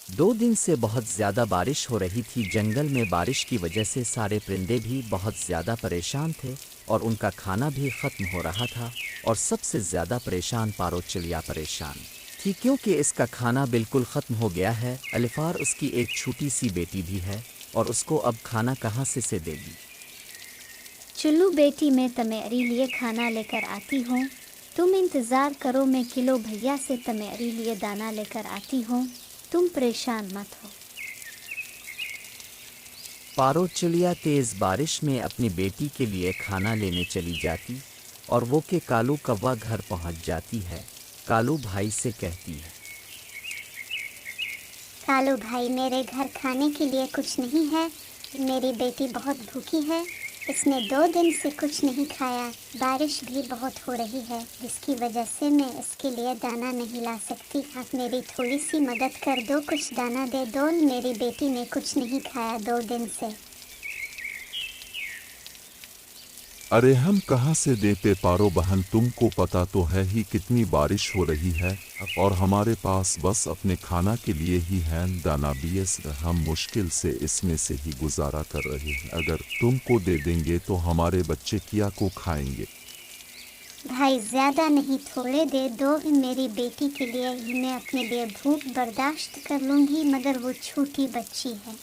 2 दिन से बहुत ज़्यादा बारिश हो रही थी। जंगल में बारिश की वजह से सारे परिंदे भी बहुत ज़्यादा परेशान थे और उनका खाना भी ख़त्म हो रहा था। और सबसे ज़्यादा परेशान पारो चिड़िया परेशान थी, क्योंकि इसका खाना बिल्कुल ख़त्म हो गया है। अलिफार उसकी एक छोटी सी बेटी भी है और उसको अब खाना कहाँ से देगी। चुल्लू बेटी, मैं तुम्हारे लिए खाना लेकर आती हूँ। तुम इंतज़ार करो, मैं किलो भैया से तुम्हारे लिए दाना लेकर आती हूँ। तुम परेशान मत हो। पारो चिड़िया तेज़ बारिश में अपनी बेटी के लिए खाना लेने चली जाती और वो के कालू कौवा घर पहुंच जाती है। कालू भाई से कहती है, कालू भाई, मेरे घर खाने के लिए कुछ नहीं है। मेरी बेटी बहुत भूखी है। इसने 2 दिन से कुछ नहीं खाया। बारिश भी बहुत हो रही है, जिसकी वजह से मैं इसके लिए दाना नहीं ला सकती। आप मेरी थोड़ी सी मदद कर दो, कुछ दाना दे दो। मेरी बेटी ने कुछ नहीं खाया 2 दिन से। अरे हम कहाँ से देते पारो बहन, तुमको पता तो है ही कितनी बारिश हो रही है और हमारे पास बस अपने खाना के लिए ही है दाना बीएस। हम मुश्किल से इसमें से ही गुजारा कर रहे हैं। अगर तुमको दे देंगे तो हमारे बच्चे क्या को खाएंगे। भाई, ज़्यादा नहीं, थोड़े दे दो। मेरी बेटी के लिए ही मैं अपने लिए भूख बर्दाश्त कर लूँगी, मगर वो छोटी बच्ची है।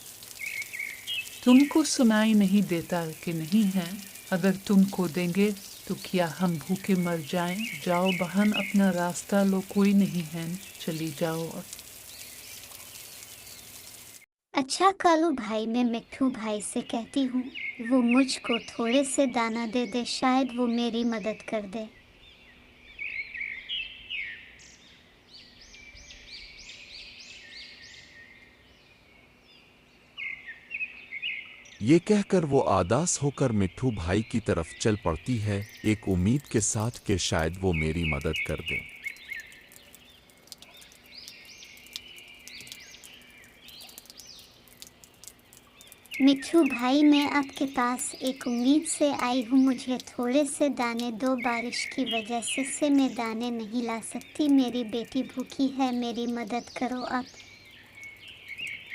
तुमको सुनाई नहीं देता कि नहीं है? अगर तुमको देंगे तो क्या हम भूखे मर जाएं? जाओ बहन, अपना रास्ता लो, कोई नहीं है, चली जाओ। अच्छा कालू भाई, मैं मिट्ठू भाई से कहती हूँ, वो मुझको थोड़े से दाना दे दे, शायद वो मेरी मदद कर दे। ये कहकर वो आदास होकर मिट्ठू भाई की तरफ चल पड़ती है, एक उम्मीद के साथ कि शायद वो मेरी मदद कर दे। मिट्ठू भाई, मैं आपके पास एक उम्मीद से आई हूँ। मुझे थोड़े से दाने दो। बारिश की वजह से मैं दाने नहीं ला सकती। मेरी बेटी भूखी है, मेरी मदद करो आप।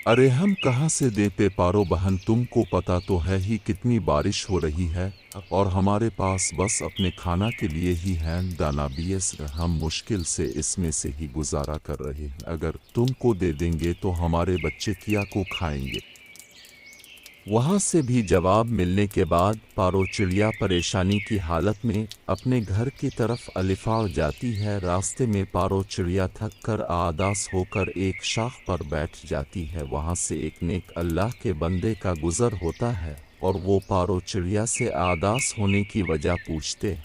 अरे हम कहाँ से देते पारो बहन, तुमको पता तो है ही कितनी बारिश हो रही है और हमारे पास बस अपने खाना के लिए ही है दाना बीएस। हम मुश्किल से इसमें से ही गुजारा कर रहे हैं। अगर तुमको दे देंगे तो हमारे बच्चे क्या को खाएंगे। वहाँ से भी जवाब मिलने के बाद पारो चिड़िया परेशानी की हालत में अपने घर की तरफ अलिफाड़ जाती है। रास्ते में पारो चिड़िया थक कर आदास होकर एक शाख पर बैठ जाती है। वहाँ से एक नेक अल्लाह के बंदे का गुज़र होता है और वो पारो चिड़िया से आदास होने की वजह पूछते,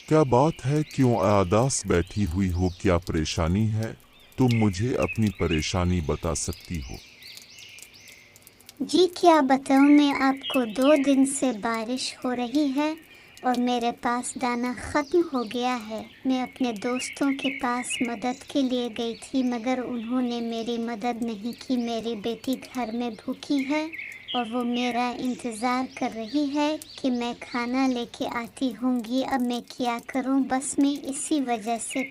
क्या बात है, क्यों आदास बैठी हुई हो, क्या परेशानी है? तुम मुझे अपनी परेशानी बता सकती हो। जी क्या बताऊँ मैं आपको। 2 दिन से बारिश हो रही है और मेरे पास दाना ख़त्म हो गया है। मैं अपने दोस्तों के पास मदद के लिए गई थी, मगर उन्होंने मेरी मदद नहीं की। मेरी बेटी घर में भूखी है और वो मेरा इंतज़ार कर रही है कि मैं खाना लेके आती होंगी। अब मैं क्या करूं? बस मैं इसी वजह से।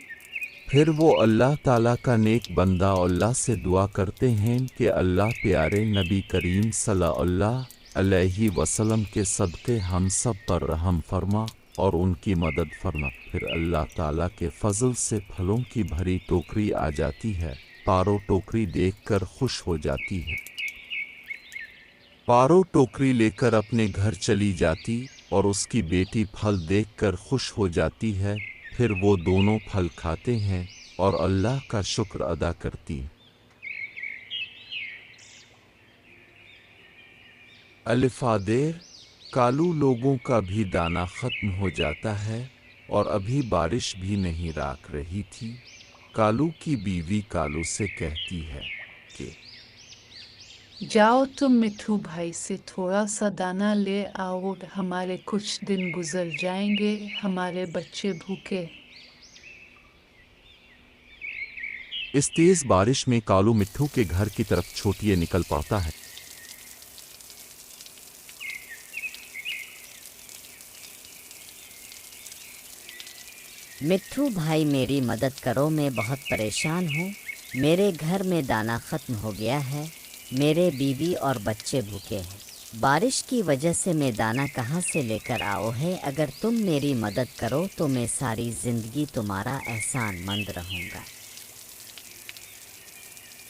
फिर वो अल्लाह ताला का नेक बंदा अल्लाह से दुआ करते हैं कि अल्लाह प्यारे नबी करीम सल्लल्लाहु अलैहि वसल्लम के सदक़े हम सब पर रहम फरमा और उनकी मदद फरमा। फिर अल्लाह ताला के फजल से फलों की भरी टोकरी आ जाती है। पारो टोकरी देखकर खुश हो जाती है। पारो टोकरी लेकर अपने घर चली जाती और उसकी बेटी फल देखकर खुश हो जाती है। फिर वो दोनों फल खाते हैं और अल्लाह का शुक्र अदा करती। अलिफादेर, कालू लोगों का भी दाना ख़त्म हो जाता है और अभी बारिश भी नहीं राक रही थी। कालू की बीवी कालू से कहती है कि जाओ तुम मिट्ठू भाई से थोड़ा सा दाना ले आओ, हमारे कुछ दिन गुजर जाएंगे, हमारे बच्चे भूखे। इस तेज बारिश में कालू मिट्ठू के घर की तरफ छोटिए निकल पड़ता है। मिट्ठू भाई, मेरी मदद करो, मैं बहुत परेशान हूँ। میرے گھر میں دانا ختم ہو گیا ہے، میرے بیوی اور بچے بھوکے ہیں، بارش کی وجہ سے میں دانا کہاں سے لے کر آؤ ہے؟ اگر تم میری مدد کرو تو میں ساری زندگی تمہارا احسان مند رہوں گا۔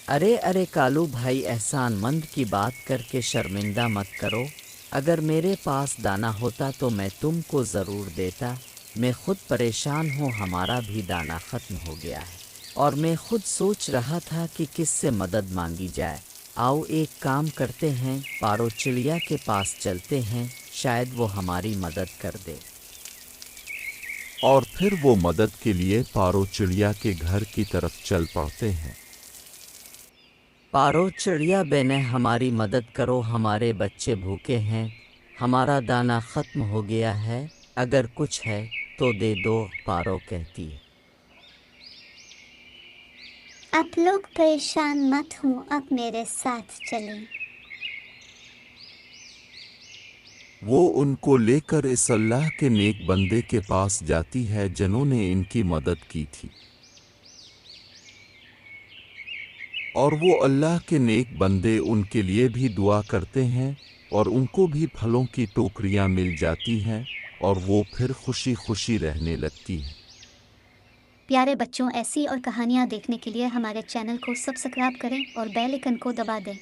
ارے کالو بھائی، احسان مند کی بات کر کے شرمندہ مت کرو، اگر میرے پاس دانا ہوتا تو میں تم کو ضرور دیتا، میں خود پریشان ہوں، ہمارا بھی دانا ختم ہو گیا ہے اور میں خود سوچ رہا تھا کہ کس سے مدد مانگی جائے۔ آؤ ایک کام کرتے ہیں، پارو چڑیا کے پاس چلتے ہیں، شاید وہ ہماری مدد کر دے۔ اور پھر وہ مدد کے لیے پارو چڑیا کے گھر کی طرف چل پڑتے ہیں۔ پارو چڑیا بہنیں ہماری مدد کرو، ہمارے بچے بھوکے ہیں، ہمارا دانا ختم ہو گیا ہے، اگر کچھ ہے تو دے دو، پارو کہتی ہے۔ آپ لوگ پریشان مت ہوں، اب میرے ساتھ چلیں۔ وہ ان کو لے کر اس اللہ کے نیک بندے کے پاس جاتی ہے جنہوں نے ان کی مدد کی تھی، اور وہ اللہ کے نیک بندے ان کے لیے بھی دعا کرتے ہیں اور ان کو بھی پھلوں کی ٹوکریاں مل جاتی ہیں اور وہ پھر خوشی خوشی رہنے لگتی ہیں۔ پیارے بچوں، ایسی اور کہانیاں دیکھنے کے لیے ہمارے چینل کو سبسکرائب کریں اور بیل آئکن کو دبا دیں۔